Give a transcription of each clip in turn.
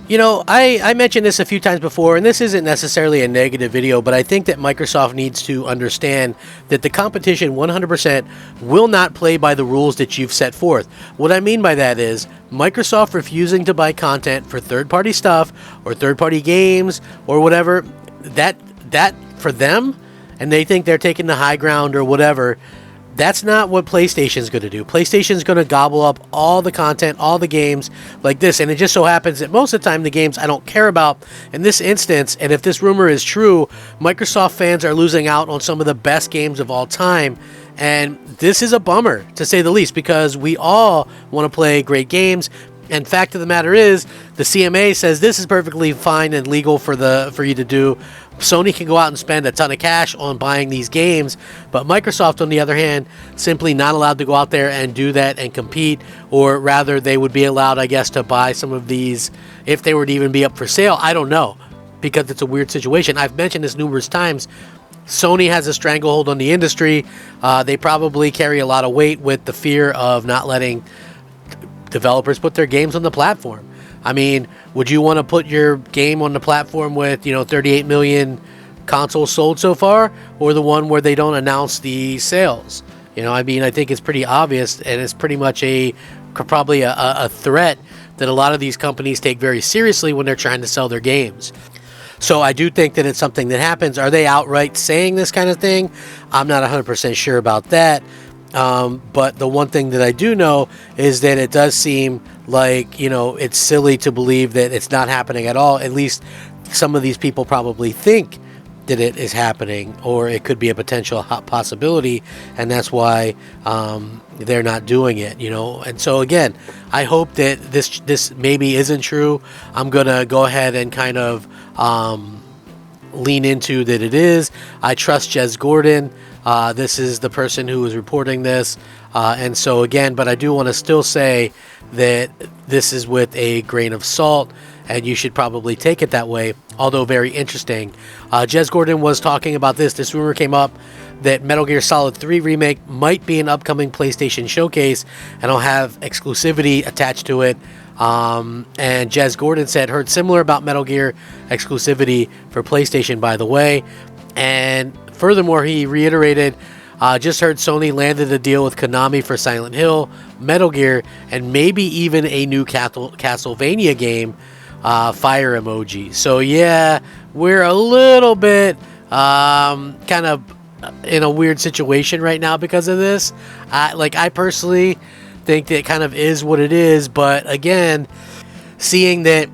I mentioned this a few times before, and this isn't necessarily a negative video, but I think that Microsoft needs to understand that the competition 100% will not play by the rules that you've set forth. What I mean by that is Microsoft refusing to buy content for third-party stuff or third-party games or whatever, that for them, and they think they're taking the high ground or whatever. That's not what PlayStation's going to do. PlayStation's going to gobble up all the content, all the games like this. And it just so happens that most of the time the games I don't care about in this instance, and if this rumor is true, Microsoft fans are losing out on some of the best games of all time. And this is a bummer, to say the least, because we all want to play great games. And fact of the matter is, the CMA says this is perfectly fine and legal for you to do. Sony can go out and spend a ton of cash on buying these games, but Microsoft, on the other hand, simply not allowed to go out there and do that and compete, or rather they would be allowed, I guess, to buy some of these if they were to even be up for sale. I don't know, because it's a weird situation. I've mentioned this numerous times. Sony has a stranglehold on the industry. They probably carry a lot of weight with the fear of not letting developers put their games on the platform. I mean, would you want to put your game on the platform with, 38 million consoles sold so far, or the one where they don't announce the sales? I think it's pretty obvious, and it's pretty much probably a threat that a lot of these companies take very seriously when they're trying to sell their games. So I do think that it's something that happens. Are they outright saying this kind of thing? I'm not 100% sure about that. But the one thing that I do know is that it does seem like, it's silly to believe that it's not happening at all. At least some of these people probably think that it is happening, or it could be a potential possibility, and that's why they're not doing it, And so again, I hope that this maybe isn't true. I'm gonna go ahead and kind of lean into that it is. I trust Jez Gordon. This is the person who is reporting this, and so again, but I do want to still say that this is with a grain of salt, and you should probably take it that way, although very interesting. Jez Gordon was talking about this. This rumor came up that Metal Gear Solid 3 Remake might be an upcoming PlayStation showcase, and it'll have exclusivity attached to it. And Jez Gordon said, heard similar about Metal Gear exclusivity for PlayStation, by the way. And furthermore, he reiterated, just heard Sony landed a deal with Konami for Silent Hill, Metal Gear, and maybe even a new Castlevania game. Fire emoji. So yeah, we're a little bit kind of in a weird situation right now because of this. I personally think that it kind of is what it is, but again, seeing that,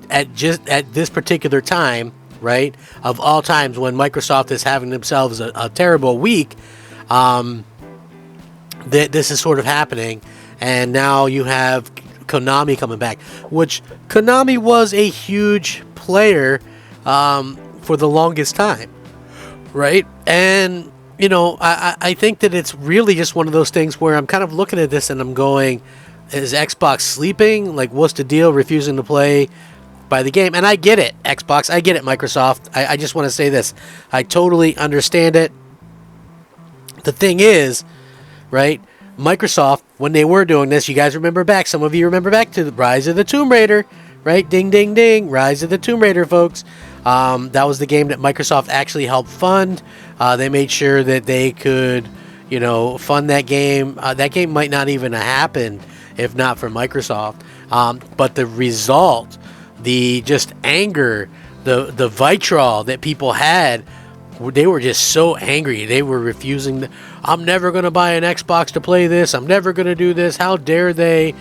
at this particular time, right, of all times when Microsoft is having themselves a terrible week, that this is sort of happening, and now you have Konami coming back, which Konami was a huge player for the longest time, right? And I think that it's really just one of those things where I'm kind of looking at this and I'm going, is Xbox sleeping? Like, what's the deal, refusing to play by the game? And I get it, Xbox, I get it, Microsoft. I just want to say this, I totally understand it. The thing is, right, Microsoft, when they were doing this, you guys remember back, some of you remember back to the Rise of the Tomb Raider, right? Ding, ding, ding. Rise of the Tomb Raider, folks. That was the game that Microsoft actually helped fund. They made sure that they could, fund that game. That game might not even have happened if not for Microsoft. But the result, the just anger, the vitriol that people had, they were just so angry. They were refusing. I'm never going to buy an Xbox to play this. I'm never going to do this. How dare they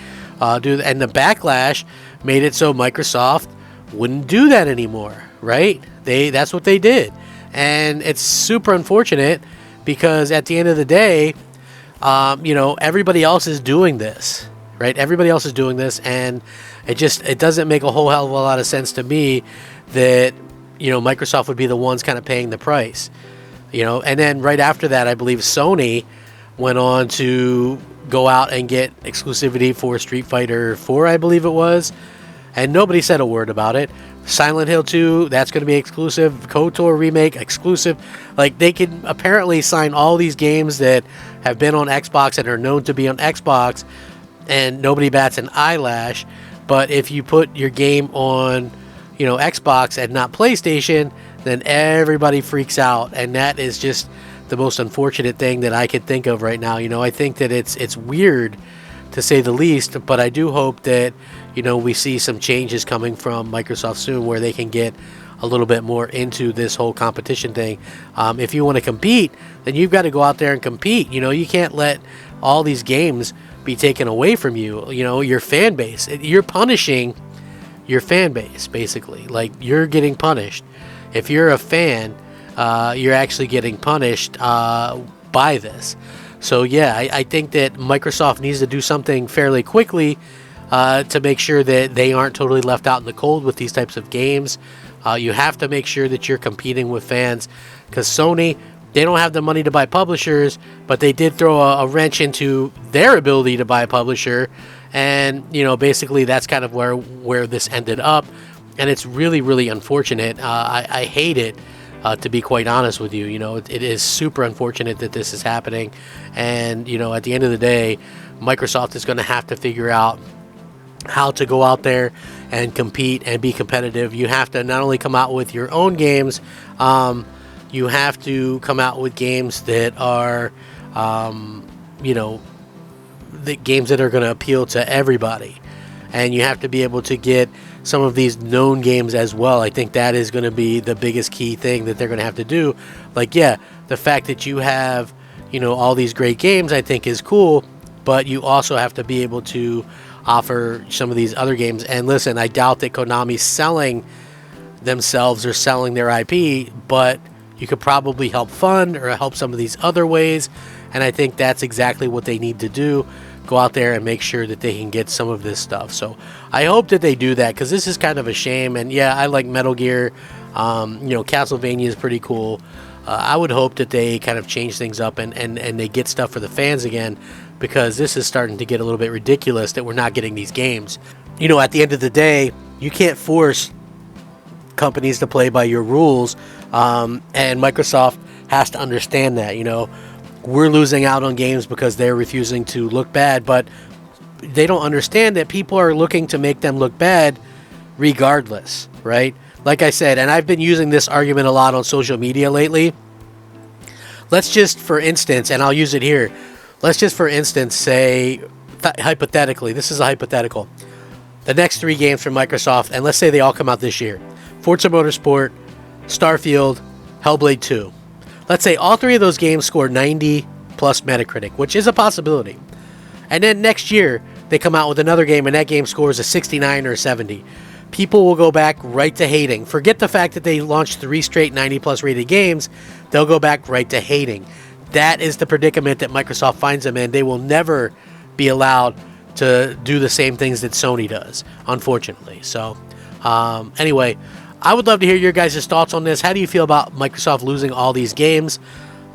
do that? And the backlash made it so Microsoft wouldn't do that anymore, right? That's what they did. And it's super unfortunate because at the end of the day, everybody else is doing this, right? Everybody else is doing this, and it doesn't make a whole hell of a lot of sense to me that Microsoft would be the ones kind of paying the price, and then right after that, I believe Sony went on to go out and get exclusivity for Street Fighter 4, I believe it was, and nobody said a word about it. Silent Hill 2, that's going to be exclusive. KOTOR remake, exclusive. Like, they can apparently sign all these games that have been on Xbox and are known to be on Xbox, and nobody bats an eyelash. But if you put your game on, Xbox and not PlayStation, then everybody freaks out, and that is just the most unfortunate thing that I could think of right now. I think that it's weird, to say the least, but I do hope that we see some changes coming from Microsoft soon, where they can get a little bit more into this whole competition thing. If you want to compete, then you've got to go out there and compete. You can't let all these games be taken away from you. Your fan base. You're punishing your fan base, basically. Like, you're getting punished. If you're a fan, you're actually getting punished by this. So yeah, I think that Microsoft needs to do something fairly quickly to make sure that they aren't totally left out in the cold with these types of games. You have to make sure that you're competing with fans, because Sony, they don't have the money to buy publishers, but they did throw a wrench into their ability to buy a publisher, and basically that's kind of where this ended up, and it's really, really unfortunate. I hate it, to be quite honest with you. It is super unfortunate that this is happening, and at the end of the day, Microsoft is going to have to figure out how to go out there and compete and be competitive. You have to not only come out with your own games, you have to come out with games that are, the games that are going to appeal to everybody. And you have to be able to get some of these known games as well. I think that is going to be the biggest key thing that they're going to have to do. Like, yeah, the fact that you have, all these great games, I think is cool, but you also have to be able to offer some of these other games. And listen, I doubt that Konami's selling themselves or selling their IP, but you could probably help fund or help some of these other ways. And I think that's exactly what they need to do. Go out there and make sure that they can get some of this stuff. So I hope that they do that, because this is kind of a shame. And yeah, I like Metal Gear. Castlevania is pretty cool. I would hope that they kind of change things up and they get stuff for the fans again, because this is starting to get a little bit ridiculous that we're not getting these games. At the end of the day, you can't force companies to play by your rules, and Microsoft has to understand that. We're losing out on games because they're refusing to look bad, but they don't understand that people are looking to make them look bad regardless, right? Like I said, and I've been using this argument a lot on social media lately. Let's just, for instance, and I'll use it here, let's just, for instance, say, hypothetically, this is a hypothetical, the next 3 games from Microsoft, and let's say they all come out this year: Forza Motorsport, Starfield, Hellblade 2. Let's say all 3 of those games score 90 plus Metacritic, which is a possibility. And then next year, they come out with another game, and that game scores a 69 or 70. People will go back right to hating. Forget the fact that they launched 3 straight 90 plus rated games. They'll go back right to hating. That is the predicament that Microsoft finds them in. They will never be allowed to do the same things that Sony does, unfortunately. So, anyway, I would love to hear your guys' thoughts on this. How do you feel about Microsoft losing all these games?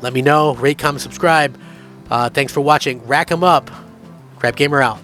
Let me know. Rate, comment, subscribe. Thanks for watching. Rack 'em up. Crap Gamer out.